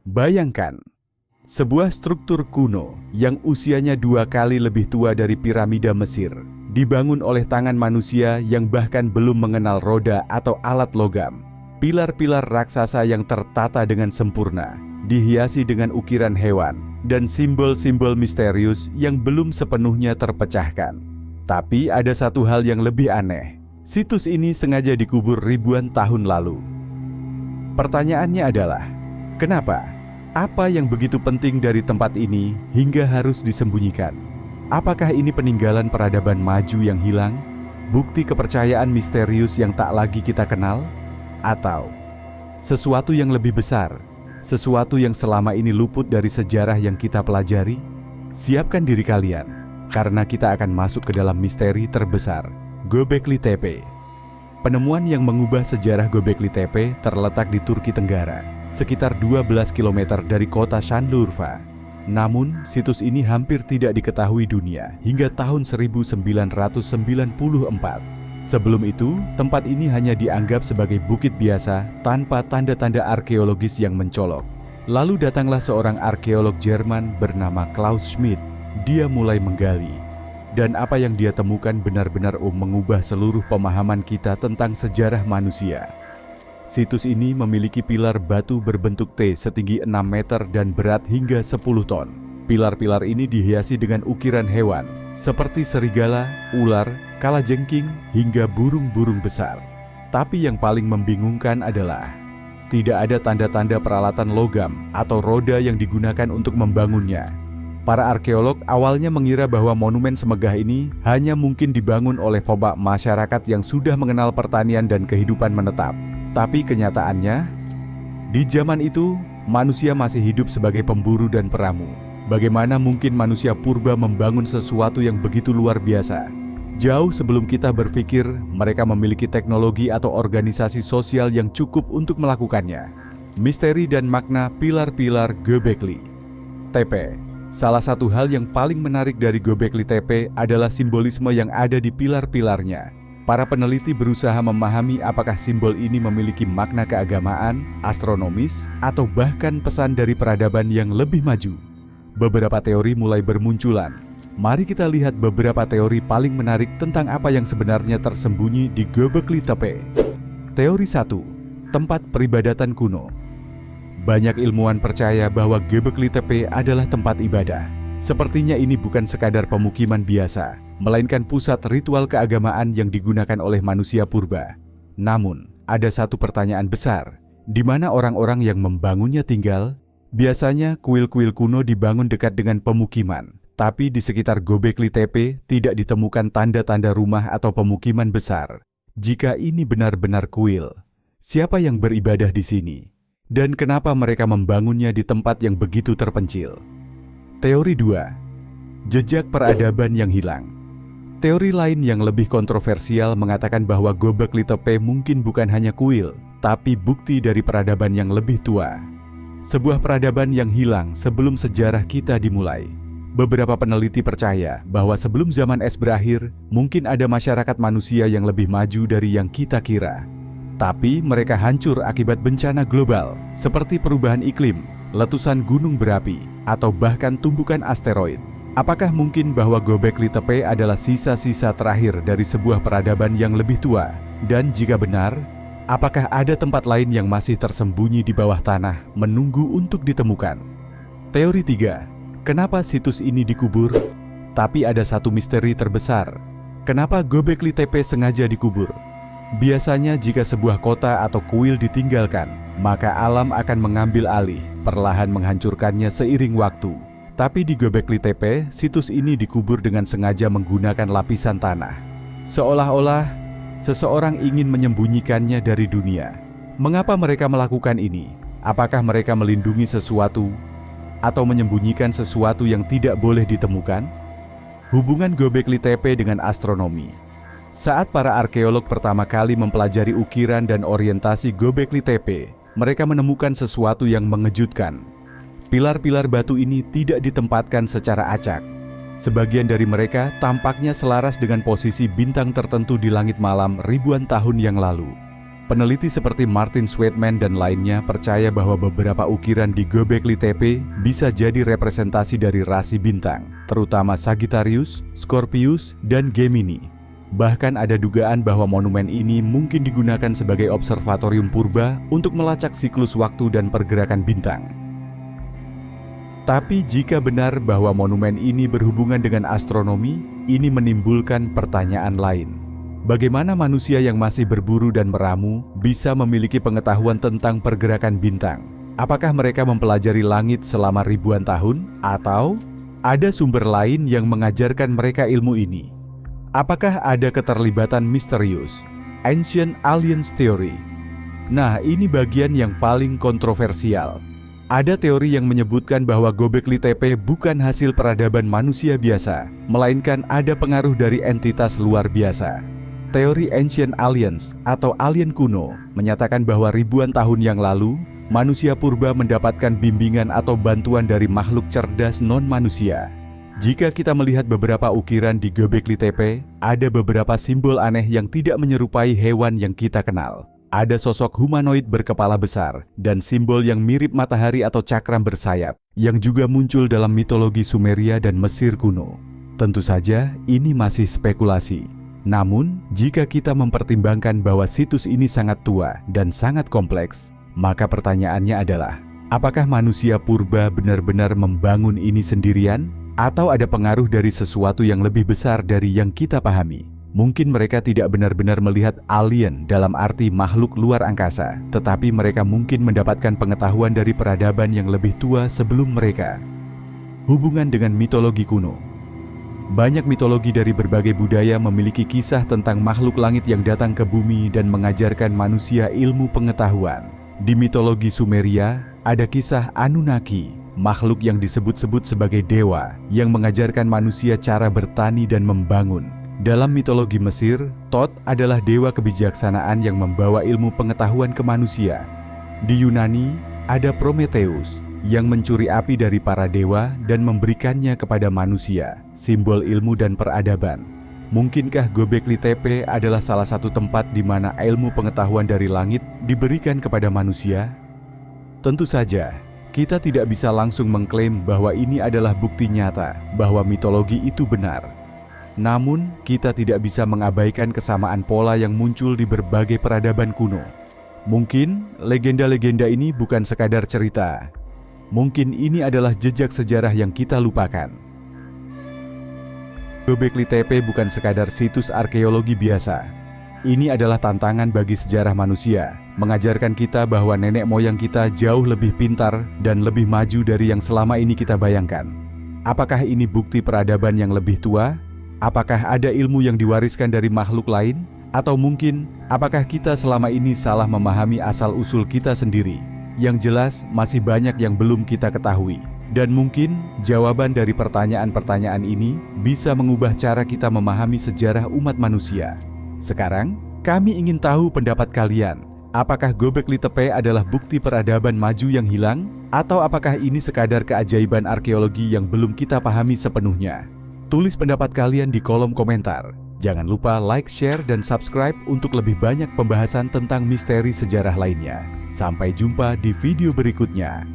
Bayangkan, sebuah struktur kuno yang usianya 2 kali lebih tua dari piramida Mesir, dibangun oleh tangan manusia yang bahkan belum mengenal roda atau alat logam. Pilar-pilar raksasa yang tertata dengan sempurna, dihiasi dengan ukiran hewan, dan simbol-simbol misterius yang belum sepenuhnya terpecahkan. Tapi ada satu hal yang lebih aneh. Situs ini sengaja dikubur ribuan tahun lalu. Pertanyaannya adalah, kenapa? Apa yang begitu penting dari tempat ini hingga harus disembunyikan? Apakah ini peninggalan peradaban maju yang hilang? Bukti kepercayaan misterius yang tak lagi kita kenal? Atau sesuatu yang lebih besar, sesuatu yang selama ini luput dari sejarah yang kita pelajari? Siapkan diri kalian, karena kita akan masuk ke dalam misteri terbesar, Göbekli Tepe. Penemuan yang mengubah sejarah Göbekli Tepe terletak di Turki Tenggara, sekitar 12 km dari kota Şanlıurfa. Namun, situs ini hampir tidak diketahui dunia hingga tahun 1994. Sebelum itu, tempat ini hanya dianggap sebagai bukit biasa tanpa tanda-tanda arkeologis yang mencolok. Lalu datanglah seorang arkeolog Jerman bernama Klaus Schmidt. Dia mulai menggali. Dan apa yang dia temukan benar-benar mengubah seluruh pemahaman kita tentang sejarah manusia. Situs ini memiliki pilar batu berbentuk T setinggi 6 meter dan berat hingga 10 ton. Pilar-pilar ini dihiasi dengan ukiran hewan, seperti serigala, ular, kalajengking, hingga burung-burung besar. Tapi yang paling membingungkan adalah tidak ada tanda-tanda peralatan logam atau roda yang digunakan untuk membangunnya. Para arkeolog awalnya mengira bahwa monumen semegah ini hanya mungkin dibangun oleh pobak masyarakat yang sudah mengenal pertanian dan kehidupan menetap. Tapi kenyataannya, di zaman itu, manusia masih hidup sebagai pemburu dan peramu. Bagaimana mungkin manusia purba membangun sesuatu yang begitu luar biasa? Jauh sebelum kita berpikir, mereka memiliki teknologi atau organisasi sosial yang cukup untuk melakukannya. Misteri dan makna pilar-pilar Göbekli Tepe. Salah satu hal yang paling menarik dari Göbekli Tepe adalah simbolisme yang ada di pilar-pilarnya. Para peneliti berusaha memahami apakah simbol ini memiliki makna keagamaan, astronomis, atau bahkan pesan dari peradaban yang lebih maju. Beberapa teori mulai bermunculan. Mari kita lihat beberapa teori paling menarik tentang apa yang sebenarnya tersembunyi di Göbekli Tepe. Teori 1. Tempat peribadatan kuno. Banyak ilmuwan percaya bahwa Göbekli Tepe adalah tempat ibadah. Sepertinya ini bukan sekadar pemukiman biasa, melainkan pusat ritual keagamaan yang digunakan oleh manusia purba. Namun, ada satu pertanyaan besar. Di mana orang-orang yang membangunnya tinggal? Biasanya kuil-kuil kuno dibangun dekat dengan pemukiman, tapi di sekitar Göbekli Tepe tidak ditemukan tanda-tanda rumah atau pemukiman besar. Jika ini benar-benar kuil, siapa yang beribadah di sini? Dan kenapa mereka membangunnya di tempat yang begitu terpencil? Teori 2. Jejak peradaban yang hilang. Teori lain yang lebih kontroversial mengatakan bahwa Göbekli Tepe mungkin bukan hanya kuil, tapi bukti dari peradaban yang lebih tua. Sebuah peradaban yang hilang sebelum sejarah kita dimulai. Beberapa peneliti percaya bahwa sebelum zaman es berakhir, mungkin ada masyarakat manusia yang lebih maju dari yang kita kira. Tapi mereka hancur akibat bencana global, seperti perubahan iklim, letusan gunung berapi, atau bahkan tumbukan asteroid. Apakah mungkin bahwa Göbekli Tepe adalah sisa-sisa terakhir dari sebuah peradaban yang lebih tua? Dan jika benar, apakah ada tempat lain yang masih tersembunyi di bawah tanah, menunggu untuk ditemukan? Teori 3. Kenapa situs ini dikubur? Tapi ada satu misteri terbesar. Kenapa Göbekli Tepe sengaja dikubur? Biasanya jika sebuah kota atau kuil ditinggalkan, maka alam akan mengambil alih, perlahan menghancurkannya seiring waktu. Tapi di Göbekli Tepe, situs ini dikubur dengan sengaja menggunakan lapisan tanah. Seolah-olah seseorang ingin menyembunyikannya dari dunia. Mengapa mereka melakukan ini? Apakah mereka melindungi sesuatu atau menyembunyikan sesuatu yang tidak boleh ditemukan? Hubungan Göbekli Tepe dengan astronomi. Saat para arkeolog pertama kali mempelajari ukiran dan orientasi Göbekli Tepe, mereka menemukan sesuatu yang mengejutkan. Pilar-pilar batu ini tidak ditempatkan secara acak. Sebagian dari mereka tampaknya selaras dengan posisi bintang tertentu di langit malam ribuan tahun yang lalu. Peneliti seperti Martin Sweetman dan lainnya percaya bahwa beberapa ukiran di Göbekli Tepe bisa jadi representasi dari rasi bintang, terutama Sagittarius, Scorpius, dan Gemini. Bahkan ada dugaan bahwa monumen ini mungkin digunakan sebagai observatorium purba untuk melacak siklus waktu dan pergerakan bintang. Tapi jika benar bahwa monumen ini berhubungan dengan astronomi, ini menimbulkan pertanyaan lain. Bagaimana manusia yang masih berburu dan meramu bisa memiliki pengetahuan tentang pergerakan bintang? Apakah mereka mempelajari langit selama ribuan tahun? Atau ada sumber lain yang mengajarkan mereka ilmu ini? Apakah ada keterlibatan misterius? Ancient Aliens Theory. Nah, ini bagian yang paling kontroversial. Ada teori yang menyebutkan bahwa Göbekli Tepe bukan hasil peradaban manusia biasa, melainkan ada pengaruh dari entitas luar biasa. Teori Ancient Aliens atau alien kuno menyatakan bahwa ribuan tahun yang lalu, manusia purba mendapatkan bimbingan atau bantuan dari makhluk cerdas non-manusia. Jika kita melihat beberapa ukiran di Göbekli Tepe, ada beberapa simbol aneh yang tidak menyerupai hewan yang kita kenal. Ada sosok humanoid berkepala besar dan simbol yang mirip matahari atau cakram bersayap yang juga muncul dalam mitologi Sumeria dan Mesir kuno. Tentu saja ini masih spekulasi. Namun, jika kita mempertimbangkan bahwa situs ini sangat tua dan sangat kompleks, maka pertanyaannya adalah, apakah manusia purba benar-benar membangun ini sendirian? Atau ada pengaruh dari sesuatu yang lebih besar dari yang kita pahami? Mungkin mereka tidak benar-benar melihat alien dalam arti makhluk luar angkasa, tetapi mereka mungkin mendapatkan pengetahuan dari peradaban yang lebih tua sebelum mereka. Hubungan dengan mitologi kuno. Banyak mitologi dari berbagai budaya memiliki kisah tentang makhluk langit yang datang ke bumi dan mengajarkan manusia ilmu pengetahuan. Di mitologi Sumeria, ada kisah Anunnaki, makhluk yang disebut-sebut sebagai dewa, yang mengajarkan manusia cara bertani dan membangun. Dalam mitologi Mesir, Thoth adalah dewa kebijaksanaan yang membawa ilmu pengetahuan ke manusia. Di Yunani, ada Prometheus yang mencuri api dari para dewa dan memberikannya kepada manusia, simbol ilmu dan peradaban. Mungkinkah Göbekli Tepe adalah salah satu tempat di mana ilmu pengetahuan dari langit diberikan kepada manusia? Tentu saja, kita tidak bisa langsung mengklaim bahwa ini adalah bukti nyata bahwa mitologi itu benar. Namun, kita tidak bisa mengabaikan kesamaan pola yang muncul di berbagai peradaban kuno. Mungkin legenda-legenda ini bukan sekadar cerita. Mungkin ini adalah jejak sejarah yang kita lupakan. Göbekli Tepe bukan sekadar situs arkeologi biasa. Ini adalah tantangan bagi sejarah manusia, mengajarkan kita bahwa nenek moyang kita jauh lebih pintar dan lebih maju dari yang selama ini kita bayangkan. Apakah ini bukti peradaban yang lebih tua? Apakah ada ilmu yang diwariskan dari makhluk lain? Atau mungkin, apakah kita selama ini salah memahami asal-usul kita sendiri? Yang jelas, masih banyak yang belum kita ketahui. Dan mungkin, jawaban dari pertanyaan-pertanyaan ini bisa mengubah cara kita memahami sejarah umat manusia. Sekarang, kami ingin tahu pendapat kalian. Apakah Göbekli Tepe adalah bukti peradaban maju yang hilang? Atau apakah ini sekadar keajaiban arkeologi yang belum kita pahami sepenuhnya? Tulis pendapat kalian di kolom komentar. Jangan lupa like, share, dan subscribe untuk lebih banyak pembahasan tentang misteri sejarah lainnya. Sampai jumpa di video berikutnya.